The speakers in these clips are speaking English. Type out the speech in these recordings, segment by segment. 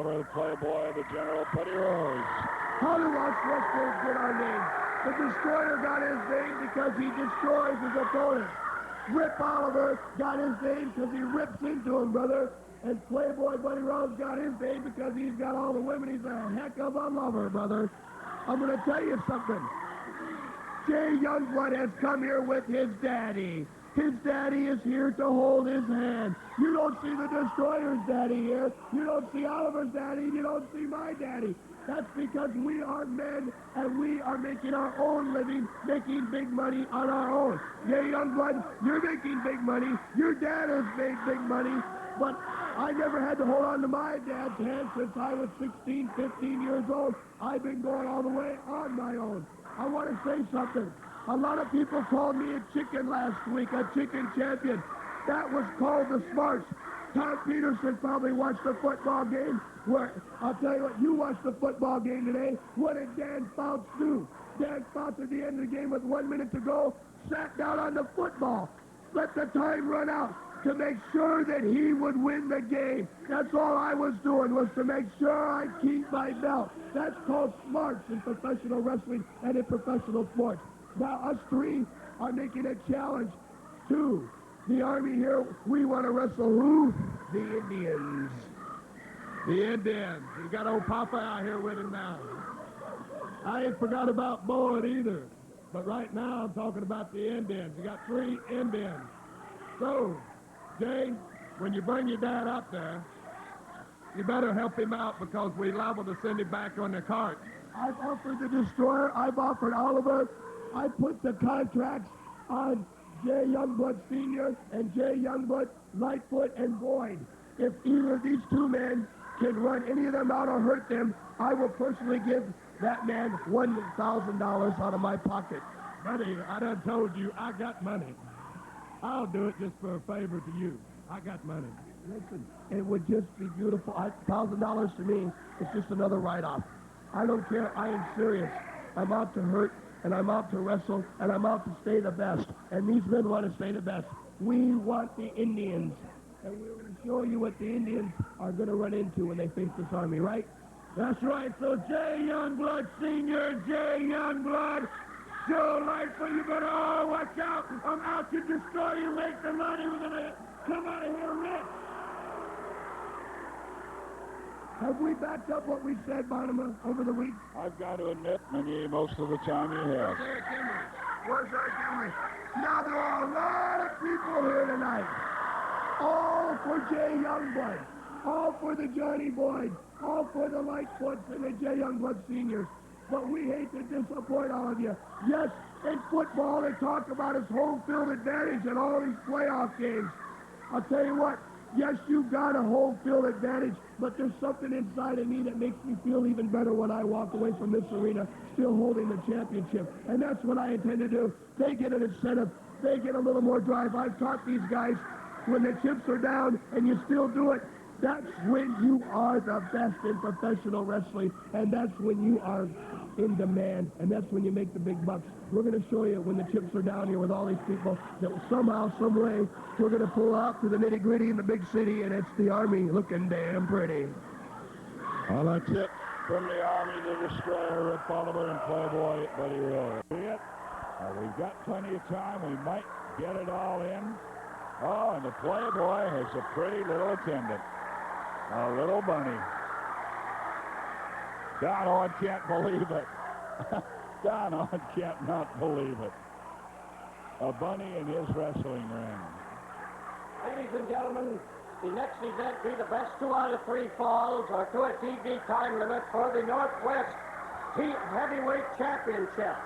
Oliver, the Playboy, the General Buddy Rose. How do us wrestlers get our name? The Destroyer got his name because he destroys his opponent. Rip Oliver got his name because he rips into him, brother. And Playboy Buddy Rose got his name because he's got all the women. He's a heck of a lover, brother. I'm going to tell you something. Jay Youngblood has come here with his daddy. His daddy is here to hold his hand. You don't see the Destroyer's daddy here. You don't see Oliver's daddy. You don't see my daddy. That's because we are men and we are making our own living, making big money on our own. Jay Youngblood, you're making big money. Your dad has made big money. But I never had to hold on to my dad's hand since I was 16, 15 years old. I've been going all the way on my own. I want to say something. A lot of people called me a chicken last week, a chicken champion. That was called the smarts. Tom Peterson probably watched the football game. I'll tell you what, you watched the football game today. What did Dan Fouts do? Dan Fouts at the end of the game with 1 minute to go, sat down on the football, let the time run out to make sure that he would win the game. That's all I was doing, was to make sure I keep my belt. That's called smarts in professional wrestling and in professional sports. Now, us three are making a challenge to the Army here. We want to wrestle who? The Indians. The Indians. You got old Papa out here with him now. I ain't forgot about Boyd either. But right now, I'm talking about the Indians. You got 3 Indians. So, Jay, when you bring your dad up there, you better help him out because we're liable to send him back on the cart. I've offered the Destroyer. I've offered Oliver. I put the contracts on Jay Youngblood Sr. and Jay Youngblood, Lightfoot, and Boyd. If either of these 2 men can run any of them out or hurt them, I will personally give that man $1,000 out of my pocket. Buddy, I done told you I got money. I'll do it just for a favor to you. I got money. Listen, it would just be beautiful. $1,000 to me is just another write-off. I don't care. I am serious. I'm out to hurt, and I'm out to wrestle, and I'm out to stay the best. And these men want to stay the best. We want the Indians. And we're going to show you what the Indians are going to run into when they face this Army, right? That's right. So Jay Youngblood Sr., Jay Youngblood, Joe Lightfoot, you better all watch out. I'm out to destroy you, make the money. We're going to come out of here rich. Have we backed up what we said, Bonema, over the week? I've got to admit, Minnie, most of the time you have. Where's our camera? Now there are a lot of people here tonight. All for Jay Youngblood. All for the Johnny Boyd. All for the Lightfoots and the Jay Youngblood Seniors. But we hate to disappoint all of you. Yes, in football they talk about his home field advantage in all these playoff games. I'll tell you what, yes, you got a home field advantage, but there's something inside of me that makes me feel even better when I walk away from this arena still holding the championship. And that's what I intend to do. They get an incentive. They get a little more drive. I've taught these guys, when the chips are down and you still do it, that's when you are the best in professional wrestling, and that's when you are in demand, and that's when you make the big bucks. We're going to show you when the chips are down here with all these people that somehow, some way, we're going to pull out to the nitty-gritty in the big city, and it's the Army looking damn pretty. Well, that's it from the Army, the Destroyer, Rip Oliver, and Playboy Buddy Rose. We've got plenty of time. We might get it all in. Oh, and the Playboy has a pretty little attendant. A little bunny. Don Owen can't believe it. Don Owen can't not believe it. A bunny in his wrestling ring. Ladies and gentlemen, the next event be the best 2 out of 3 falls or to a TV time limit for the Northwest Heavyweight Championship.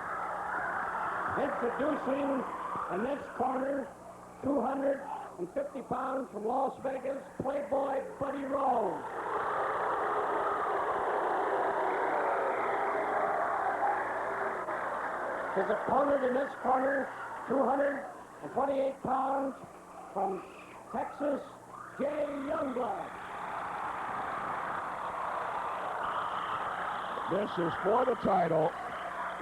Introducing in this corner, 250 pounds from Las Vegas, Playboy Buddy Rose. His opponent in this corner, 228 pounds from Texas, Jay Youngblood. This is for the title.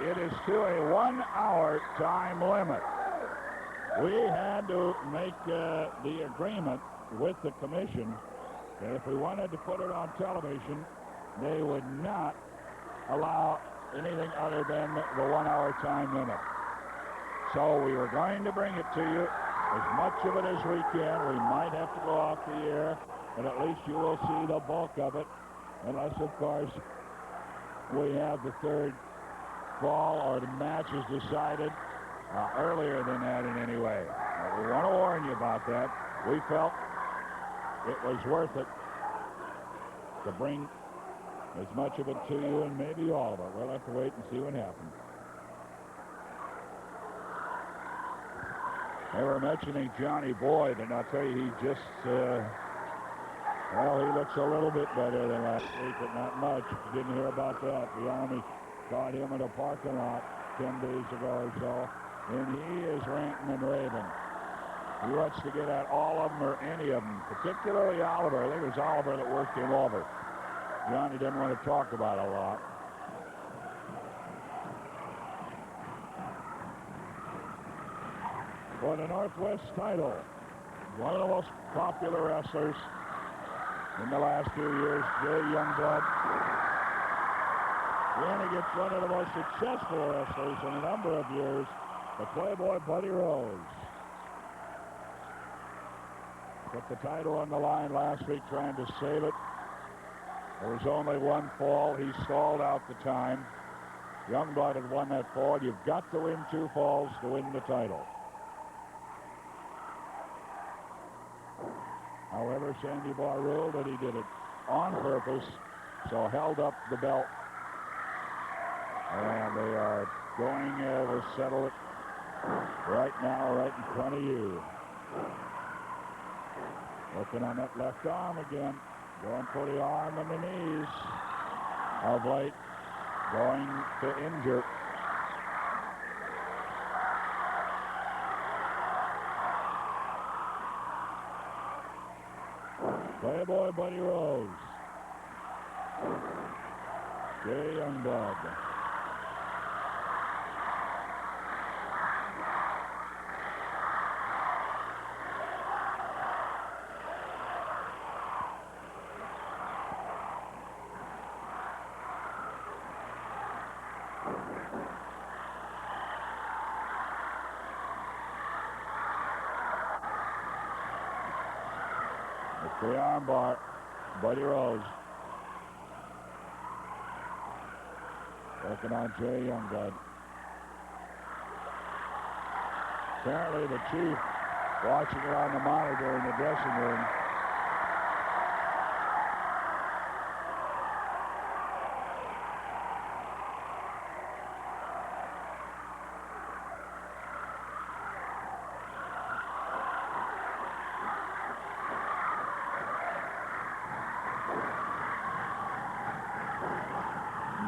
It is to a 1-hour time limit. We had to make the agreement with the commission And if we wanted to put it on television, they would not allow anything other than the 1 hour time limit. So we were going to bring it to you, as much of it as we can. We might have to go off the air, but at least you will see the bulk of it, unless, of course, we have the third fall or the match is decided earlier than that in any way. We want to warn you about that. We felt it was worth it to bring as much of it to you, and maybe all of it. We'll have to wait and see what happens. They were mentioning Johnny Boyd, and I'll tell you, he just, well, he looks a little bit better than last week, but not much. Didn't hear about that. The Army caught him in a parking lot 10 days ago or so, and he is ranting and raving. He wants to get at all of them or any of them, particularly Oliver. I think it was Oliver that worked him over. Johnny didn't want to talk about it a lot. For the Northwest title, one of the most popular wrestlers in the last few years, Jay Youngblood. Then against one of the most successful wrestlers in a number of years, the Playboy Buddy Rose. Put the title on the line last week trying to save it. There was only one fall. He stalled out the time. Youngblood had won that fall. You've got to win 2 falls to win the title. However, Sandy Barr ruled that he did it on purpose, so held up the belt. And they are going to settle it right now, right in front of you. Working on that left arm again. Going for the arm and the knees. Of late, going to injure. Playboy Buddy Rose. Jay Youngblood. The armbar, Buddy Rose. Working on Jay Youngblood. Apparently the chief watching it on the monitor in the dressing room.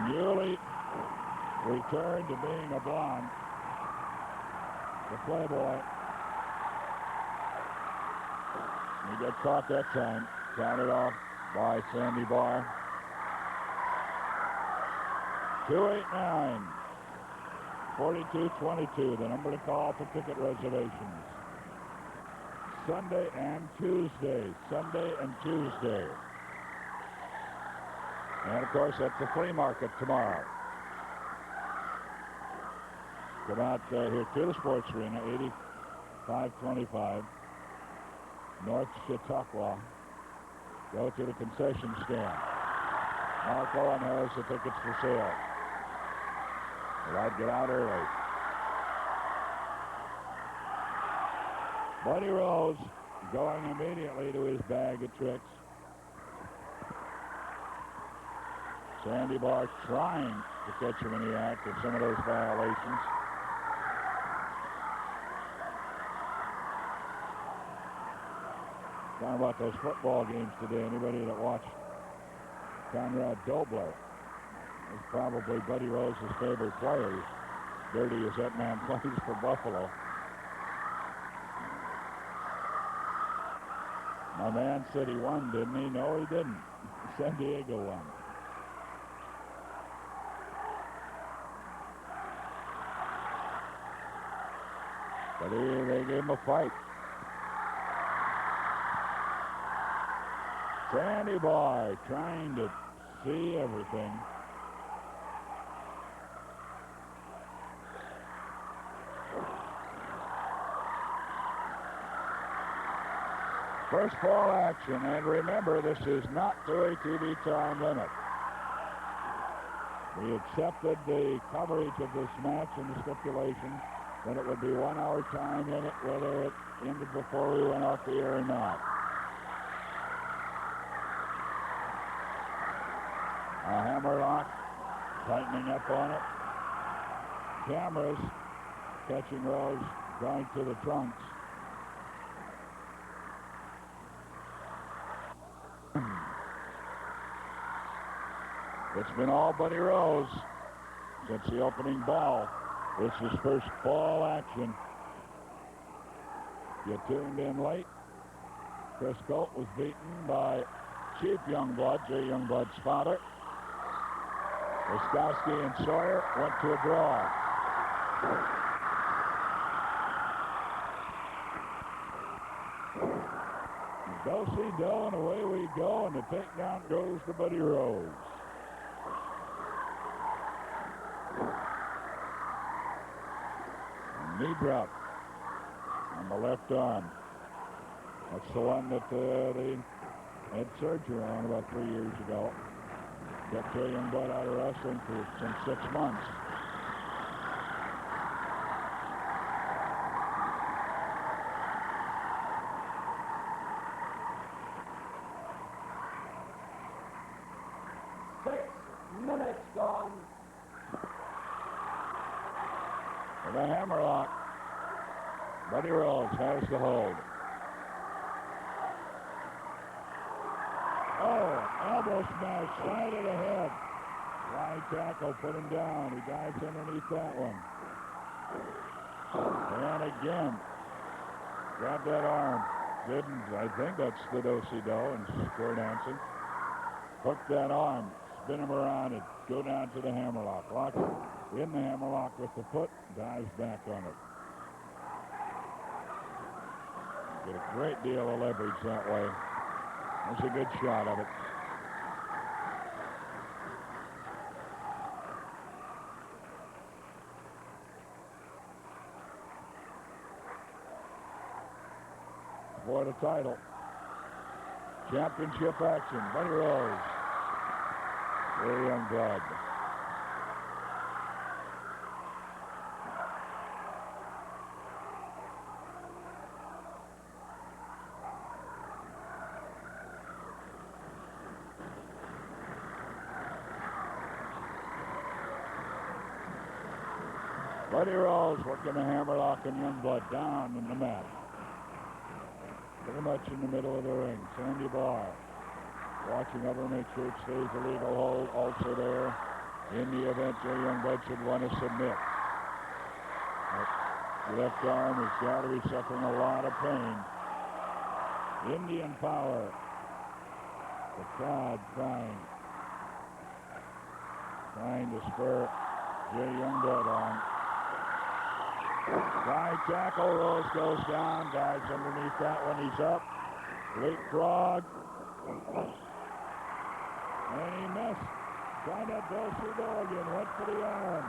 Newly returned to being a blonde, the Playboy. He got caught that time, counted off by Sandy Barr. 289-4222, the number to call for ticket reservations. Sunday and Tuesday. And, of course, that's the flea market tomorrow. Come out here to the sports arena, 8525 North Chautauqua. Go to the concession stand. Marco and has the tickets for sale. Well, I'd get out early. Buddy Rose going immediately to his bag of tricks. Sandy Barr trying to catch him in the act of some of those violations. Talking about those football games today, anybody that watched Conrad Dobler is probably Buddy Rose's favorite player, as dirty as that man plays for Buffalo. My man said he won, didn't he? No, he didn't. San Diego won. But they gave him a fight. Sandy Boy trying to see everything. First fall action, and remember, this is not to a TV time limit. We accepted the coverage of this match and the stipulation that it would be 1 hour time limit, whether it ended before we went off the air or not. A hammerlock, tightening up on it. Cameras catching Rose, going to the trunks. It's been all Buddy Rose since the opening bell. This is first fall action. You tuned in late. Chris Colt was beaten by Chief Youngblood, Jay Youngblood's father. Wiskowski and Sawyer went to a draw. Do-si-do, and away we go, and the takedown goes to Buddy Rose. Knee drop on the left arm. That's the one that they had surgery on about 3 years ago. Kept Jay Youngblood out of wrestling for some 6 months. Gone. With a hammerlock, Buddy Rose has the hold. Oh, elbow smash, side of the head. Fly tackle, put him down. He dives underneath that one. And again, grab that arm. Didn't, I think that's the do-si-do and square dancing. Hook that arm. Spin him around and go down to the hammerlock. Locks in the hammerlock with the foot, dives back on it. Get a great deal of leverage that way. That's a good shot of it. For the title. Championship action. Buddy Rose. Very Youngblood. Buddy Rose working the hammerlock and Youngblood down in the mat. Pretty much in the middle of the ring. Sandy Barr watching over, make sure it stays a legal hold. Also there in the event Jay Youngblood should want to submit. That left arm has got to be suffering a lot of pain. Indian power. The crowd trying to spur Jay Youngblood on. Side tackle, Rose goes down, dives underneath that one, he's up. Leapfrog. And he missed. Tried that do-si-do again, went for the arm.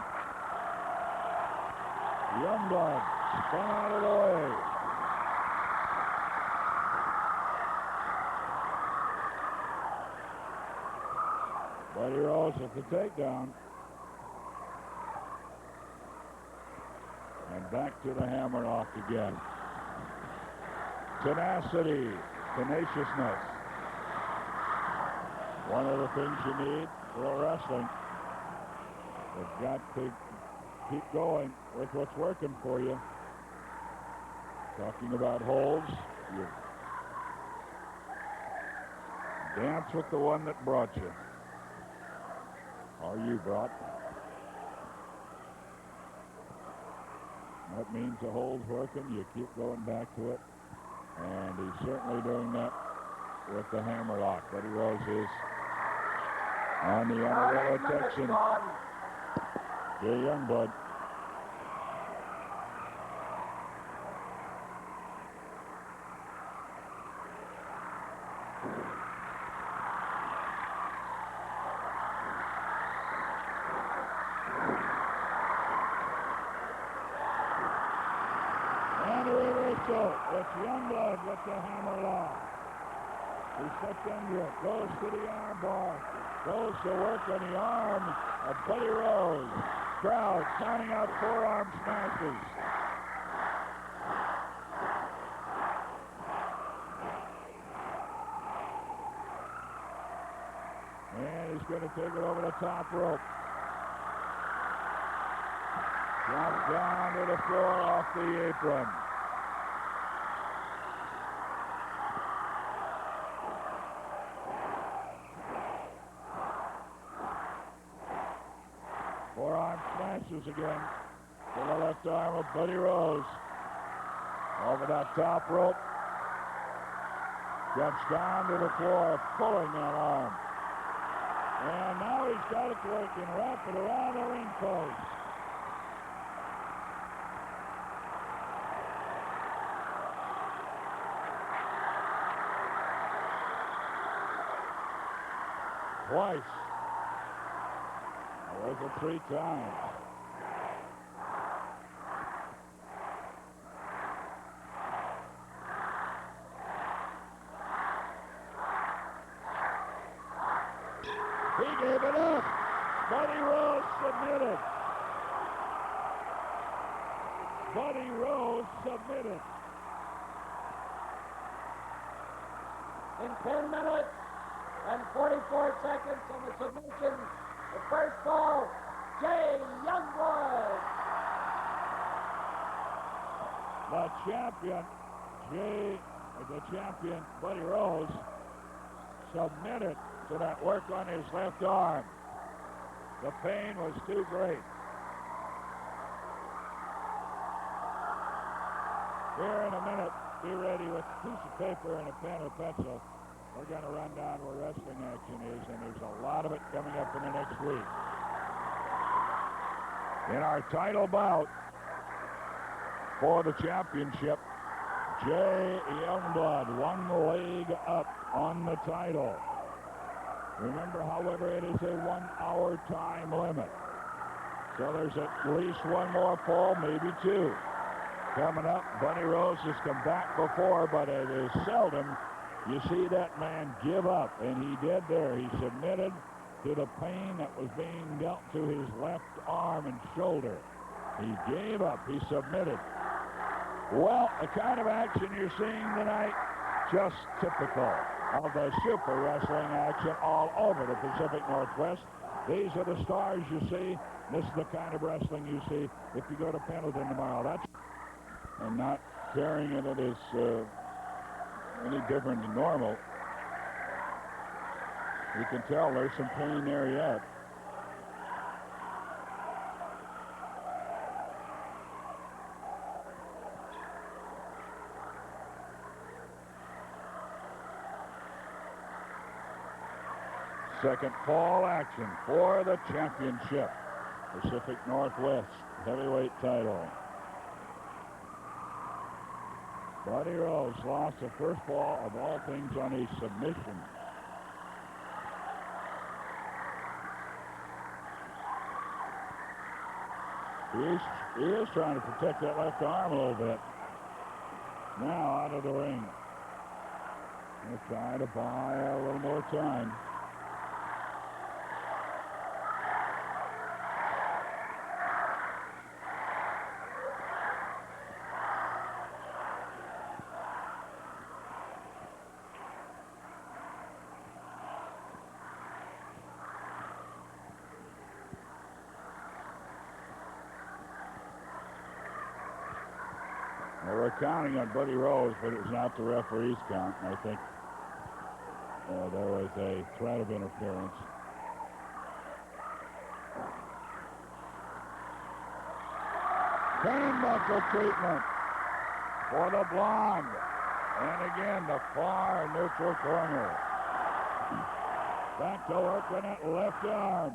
Youngblood spun out of the way. Buddy Rose at the takedown. And back to the hammerlock again. Tenacity, tenaciousness. One of the things you need for wrestling. You've got to keep going with what's working for you. Talking about holds, you dance with the one that brought you. Or you brought. That means the hold's working. You keep going back to it. And he's certainly doing that with the hammerlock. Buddy Rose is on the Amarillo Texan. Jay Youngblood. get the hammer lock. He stepped under it, goes to the arm bar, goes to work on the arm of Buddy Rose. Crowd counting out forearm smashes. And he's going to take it over the top rope. Drops down to the floor off the apron. Forearm smashes again to the left arm of Buddy Rose. Over that top rope. Jumps down to the floor, pulling that arm. And now he's got it working, wrap it around the ring post. Twice. There's it 3 times. He gave it up. Buddy Rose submitted. Buddy Rose submitted. In 10 minutes and 44 seconds of the submission, the first fall, Jay Youngblood. The champion, Buddy Rose, submitted to that work on his left arm. The pain was too great. Here in a minute, be ready with a piece of paper and a pen or pencil. We're going to run down where wrestling action is, and there's a lot of it coming up in the next week. In our title bout for the championship, Jay Youngblood, 1 leg up on the title. Remember, however, it is a 1-hour time limit. So there's at least 1 more fall, maybe 2. Coming up, Buddy Rose has come back before, but it is seldom you see that man give up, and he did there. He submitted to the pain that was being dealt to his left arm and shoulder. He gave up. He submitted. Well, the kind of action you're seeing tonight, just typical of the super wrestling action all over the Pacific Northwest. These are the stars you see. This is the kind of wrestling you see if you go to Pendleton tomorrow. That's and not carrying it as any different than normal. You can tell there's some pain there yet. Second fall action for the championship. Pacific Northwest heavyweight title. Buddy Rose lost the first fall of all things on a submission. He is trying to protect that left arm a little bit. Now out of the ring. He'll try to buy a little more time. Well, we're counting on Buddy Rose, but it was not the referee's count. I think there was a threat of interference. Turnbuckle treatment for the blonde. And again, the far neutral corner. Back to work on that left arm.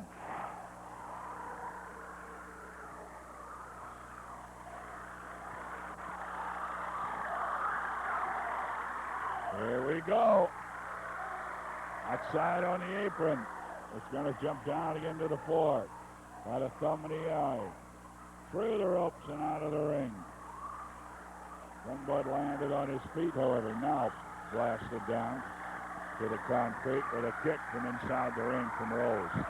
Here we go. Outside on the apron. It's going to jump down again to the floor. Got a thumb in the eye. Through the ropes and out of the ring. Youngblood landed on his feet, however, now blasted down to the concrete with a kick from inside the ring from Rose.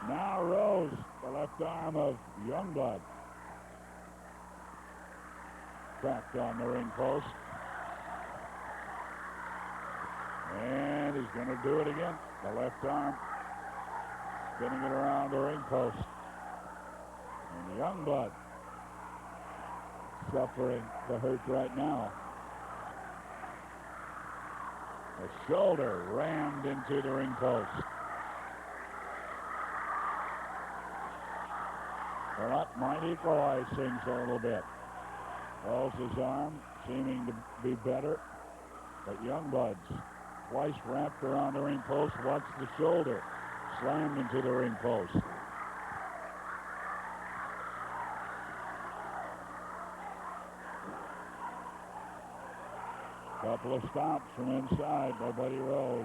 Now Rose, the left arm of Youngblood, cracked on the ring post. And he's going to do it again. The left arm, spinning it around the ring post. And Youngblood suffering the hurt right now. The shoulder rammed into the ring post. Well, that might equalize things a little bit. Rose's arm seeming to be better, but Youngblood's twice wrapped around the ring post. Watch the shoulder slammed into the ring post. Couple of stomps from inside by Buddy Rose.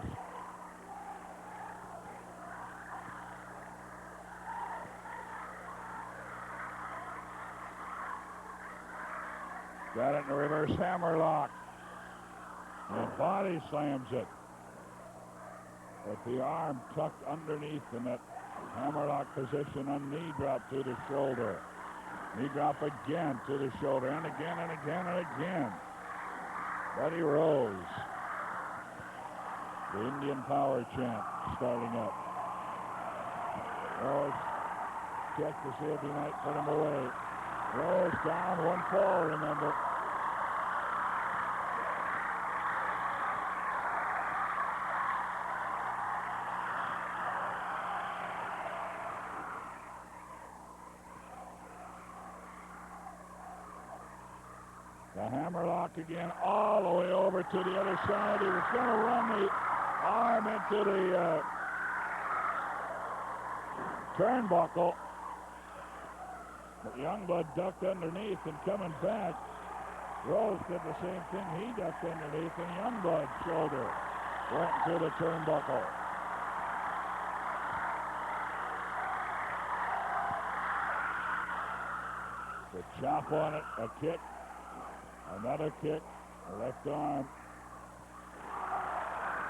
Got it in the reverse hammerlock. And body slams it. With the arm tucked underneath in that hammerlock position, a knee drop to the shoulder. Knee drop again to the shoulder, and again and again and again. Buddy Rose. The Indian power chant starting up. Rose checked to see if he might put him away. Rose down, one fall, remember. The hammerlock again, all the way over to the other side. He was going to run the arm into the turnbuckle. But Youngblood ducked underneath and coming back. Rose did the same thing. He ducked underneath, and Youngblood's shoulder went into the turnbuckle. The chop on it, a kick. Another kick, left arm.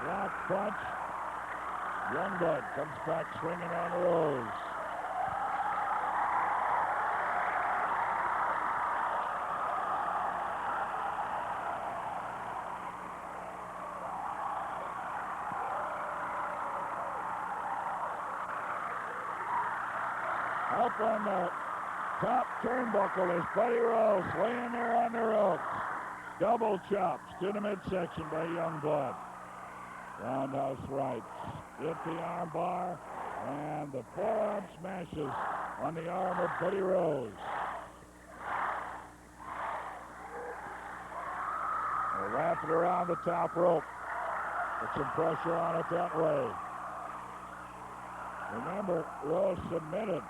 Block punch. Youngblood comes back swinging on Rose. Up on the top turnbuckle is Buddy Rose laying there on the ropes. Double chops to the midsection by Youngblood. Roundhouse rights. Hit the arm bar, and the forearm smashes on the arm of Buddy Rose. They wrap it around the top rope. Put some pressure on it that way. Remember, Rose submitted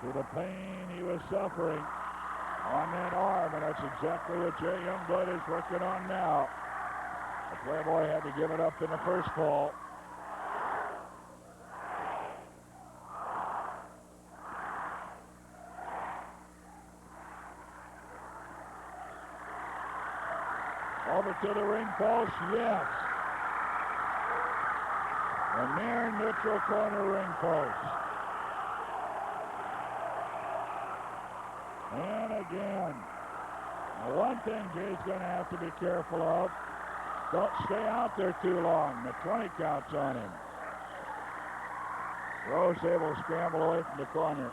to the pain he was suffering on that arm, and that's exactly what Jay Youngblood is working on now. The Playboy had to give it up in the first fall. Over to the ring post, yes. A near neutral corner ring post. And again. Now, one thing Jay's going to have to be careful of, don't stay out there too long. The 20 count's on him. Rose able to scramble away from the corner.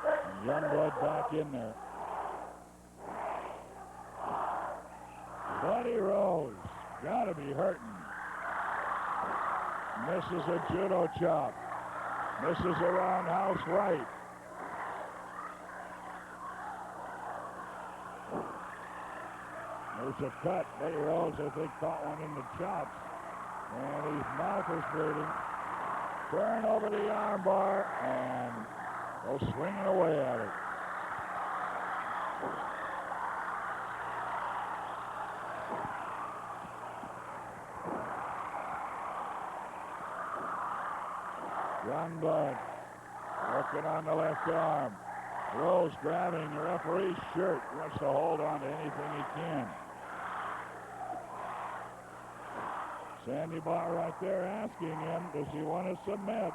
And Youngblood back in there. Buddy Rose, got to be hurting. Misses a judo chop. Misses a roundhouse right. There's a cut. Buddy Rose, I think, caught one in the chops. And his mouth is bleeding. Turn over the arm bar and go swinging away at it. Youngblood Working on the left arm. Rose grabbing the referee's shirt. Wants to hold on to anything he can. Sandy Barr right there asking him, does he want to submit?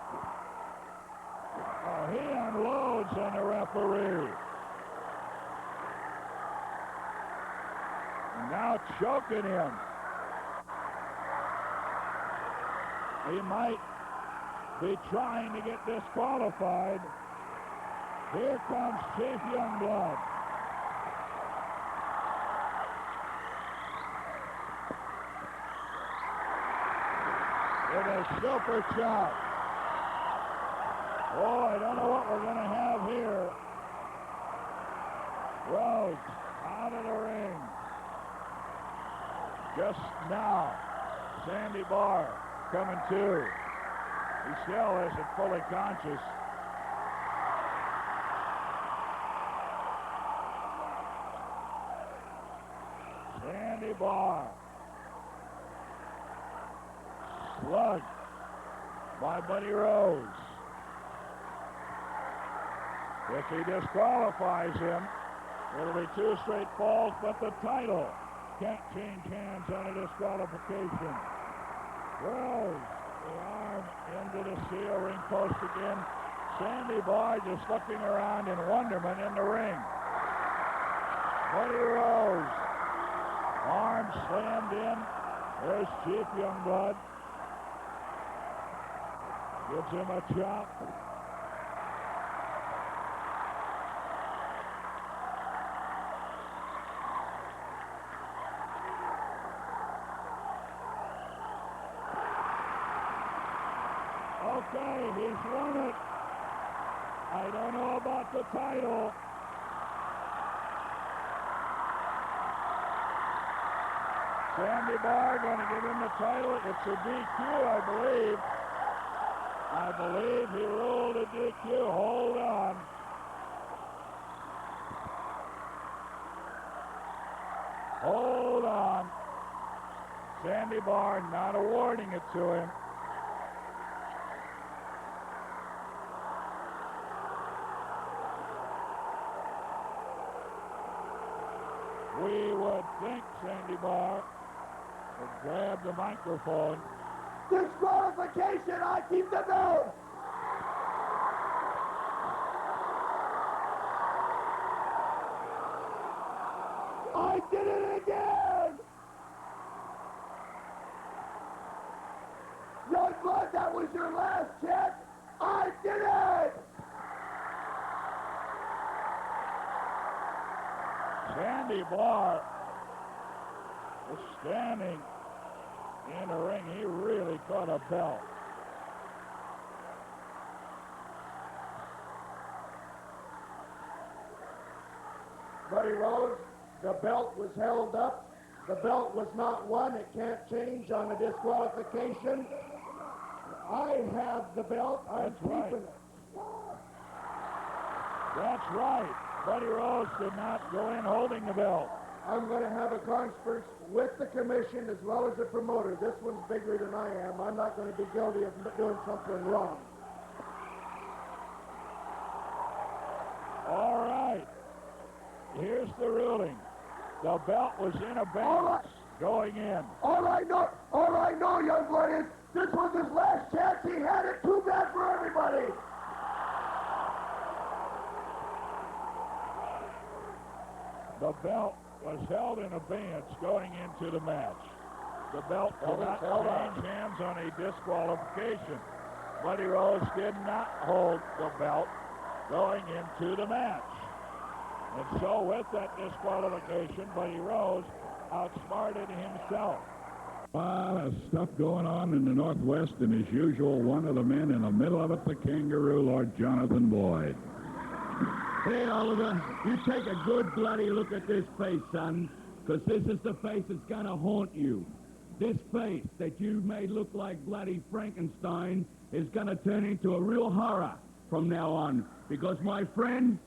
Oh, he unloads on the referee. And now choking him. He might be trying to get disqualified. Here comes Chief Youngblood. With a super chop. Oh, I don't know what we're going to have here. Rose out of the ring. Just now, Sandy Barr coming to. He still isn't fully conscious. Sandy Barr. Slugged by Buddy Rose. If he disqualifies him, it'll be 2 straight falls, but the title can't change hands on a disqualification. Rose, the arm into the steel ring post again. Sandy Barr just looking around in wonderment in the ring. Buddy Rose, arm slammed in. There's Chief Youngblood. Gives him a chop. Okay, he's won it. I don't know about the title. Sandy Barr going to give him the title. It's a DQ, I believe. I believe he ruled a DQ. Hold on. Hold on. Sandy Barr not awarding it to him. We would think Sandy Barr would grab the microphone. Disqualification, I keep the belt. I did it again. Youngblood, that was your last chance. I did it. Sandy Barr was standing in the ring. He really caught a belt. Buddy Rose, the belt was held up. The belt was not won. It can't change on a disqualification. I have the belt. I'm keeping it. That's right. Buddy Rose did not go in holding the belt. I'm going to have a conference with the commission as well as the promoter. This one's bigger than I am. I'm not going to be guilty of doing something wrong. All right. Here's the ruling. The belt was in a box going in. All I know, Youngblood, is this was his last chance. He had it. Too bad for everybody. The belt was held in abeyance going into the match. The belt will not change hands on a disqualification. Buddy Rose did not hold the belt going into the match. And so with that disqualification, Buddy Rose outsmarted himself. A lot of stuff going on in the Northwest, and as usual, one of the men in the middle of it, the Kangaroo, Lord Jonathan Boyd. Hey, Oliver, you take a good bloody look at this face, son, because this is the face that's going to haunt you. This face that you made look like bloody Frankenstein is going to turn into a real horror from now on, because, my friend,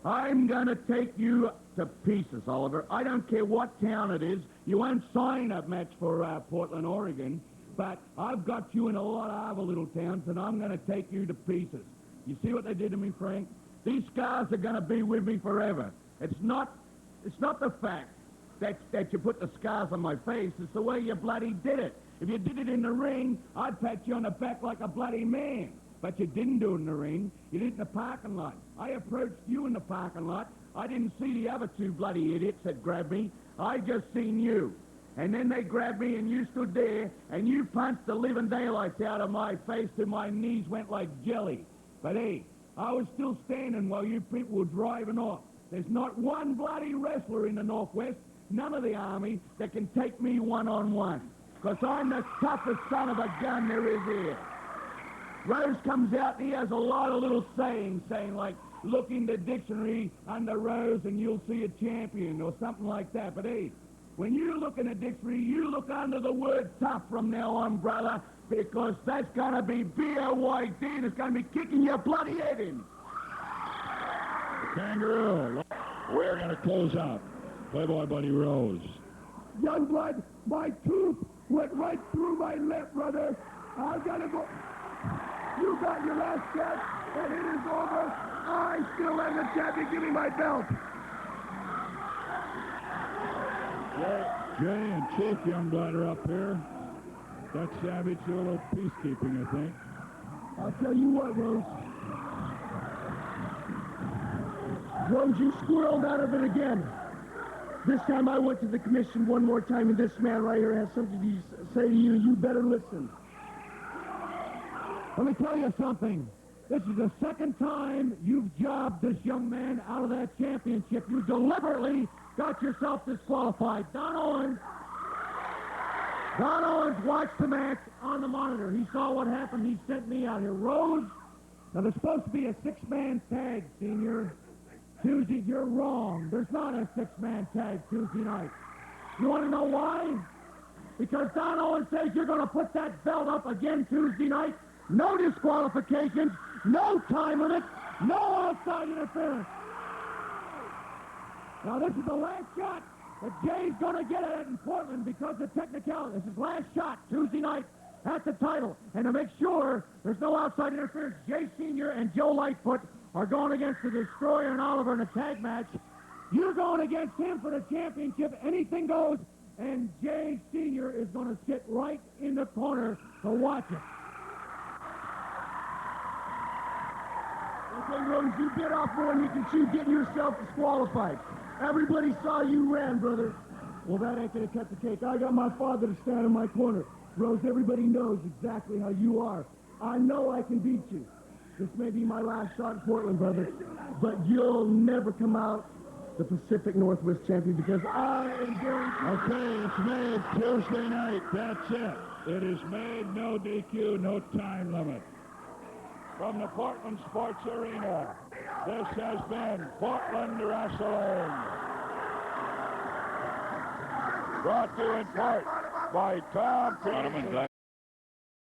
I'm going to take you to pieces, Oliver. I don't care what town it is. You won't sign a match for Portland, Oregon, but I've got you in a lot of other little towns, and I'm going to take you to pieces. You see what they did to me, Frank? These scars are going to be with me forever. It's not the fact that you put the scars on my face. It's the way you bloody did it. If you did it in the ring, I'd pat you on the back like a bloody man. But you didn't do it in the ring. You did it in the parking lot. I approached you in the parking lot. I didn't see the other two bloody idiots that grabbed me. I just seen you. And then they grabbed me and you stood there and you punched the living daylights out of my face till my knees went like jelly. But hey, I was still standing while you people were driving off. There's not one bloody wrestler in the Northwest, none of the Army, that can take me one-on-one. Because I'm the toughest son of a gun there is here. Rose comes out and he has a lot of little sayings, saying like, look in the dictionary under Rose and you'll see a champion or something like that. But hey, when you look in the dictionary, you look under the word tough from now on, brother, because that's going to be B-O-Y-D and it's going to be kicking your bloody head in. Kangaroo. We're going to close out. Playboy Buddy Rose. Youngblood, my tooth went right through my lip, brother. I've got to go. You got your last shot, and it is over. I still am the champion. Give me my belt. Jay and Chief Youngblood are up here. That's Savage, a little peacekeeping, I think. I'll tell you what, Rose. Rose, you squirreled out of it again. This time I went to the commission one more time, and this man right here has something to say to you. You better listen. Let me tell you something. This is the second time you've jobbed this young man out of that championship. You deliberately got yourself disqualified. Don Owens watched the match on the monitor. He saw what happened. He sent me out here. Rose, now there's supposed to be a six-man tag, Senior. Tuesday, you're wrong. There's not a six-man tag Tuesday night. You want to know why? Because Don Owens says you're going to put that belt up again Tuesday night. No disqualifications, no time limit, no outside interference. Now, this is the last shot that Jay's going to get at it in Portland because of technicality. This is his last shot Tuesday night at the title. And to make sure there's no outside interference, Jay Sr. and Joe Lightfoot are going against the Destroyer and Oliver in a tag match. You're going against him for the championship. Anything goes. And Jay Sr. is going to sit right in the corner to watch it. Okay, Rose, you get off more than you can chew getting yourself disqualified. Everybody saw you ran, brother. Well, that ain't going to cut the cake. I got my father to stand in my corner. Rose, everybody knows exactly how you are. I know I can beat you. This may be my last shot in Portland, brother, but you'll never come out the Pacific Northwest champion because I am guaranteed. Okay, it's made Tuesday night. That's it. It is made, no DQ, no time limit. From the Portland Sports Arena, this has been Portland Wrestling. Brought to you in part by Tom Peterson.